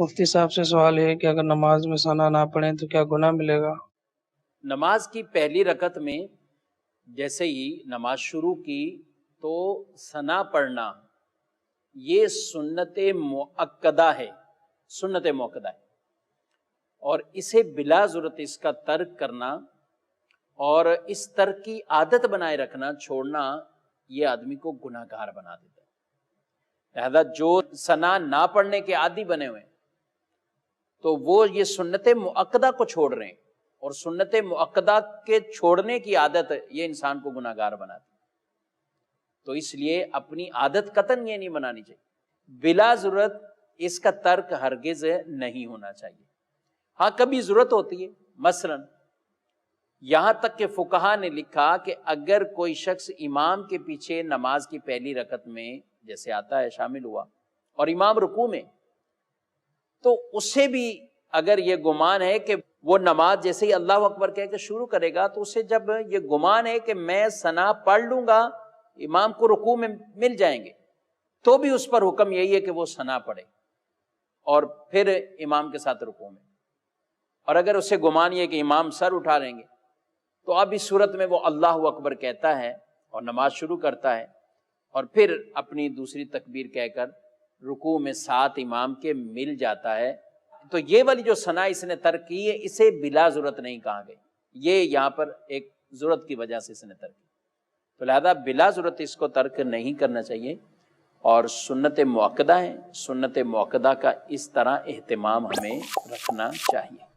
مفتی صاحب سے سوال ہے کہ اگر نماز میں ثنا نہ پڑھیں تو کیا گناہ ملے گا؟ نماز کی پہلی رکعت میں جیسے ہی نماز شروع کی تو ثنا پڑھنا یہ سنت مؤکدہ ہے، سنت مؤکدہ ہے، اور اسے بلا ضرورت اس کا ترک کرنا اور اس ترک کی عادت بنائے رکھنا، چھوڑنا، یہ آدمی کو گناہ گار بنا دیتا ہے۔ لہذا جو ثنا نہ پڑھنے کے عادی بنے ہوئے ہیں تو وہ یہ سنت مؤکدہ کو چھوڑ رہے ہیں، اور سنت مؤکدہ کے چھوڑنے کی عادت یہ انسان کو گناہ گار بناتی ہے۔ تو اس لیے اپنی عادت قطعاً یہ نہیں بنانی چاہیے، بلا ضرورت اس کا ترک ہرگز نہیں ہونا چاہیے۔ ہاں کبھی ضرورت ہوتی ہے، مثلا یہاں تک کہ فقہا نے لکھا کہ اگر کوئی شخص امام کے پیچھے نماز کی پہلی رکعت میں جیسے آتا ہے شامل ہوا اور امام رکوع میں، تو اسے بھی اگر یہ گمان ہے کہ وہ نماز جیسے ہی اللہ اکبر کہہ کے شروع کرے گا تو اسے جب یہ گمان ہے کہ میں ثنا پڑھ لوں گا امام کو رکوع میں مل جائیں گے، تو بھی اس پر حکم یہی ہے کہ وہ ثنا پڑھے اور پھر امام کے ساتھ رکوع میں۔ اور اگر اسے گمان یہ کہ امام سر اٹھا لیں گے تو اب اس صورت میں وہ اللہ اکبر کہتا ہے اور نماز شروع کرتا ہے، اور پھر اپنی دوسری تکبیر کہہ کر رکوع میں ساتھ امام کے مل جاتا ہے۔ تو یہ والی جو ثنا اس نے ترک کی ہے اسے بلا ضرورت نہیں کہا گئی، یہ یہاں پر ایک ضرورت کی وجہ سے اس نے ترک کی، تو لہذا بلا ضرورت اس کو ترک نہیں کرنا چاہیے، اور سنت مؤکدہ ہے، سنت مؤکدہ کا اس طرح اہتمام ہمیں رکھنا چاہیے۔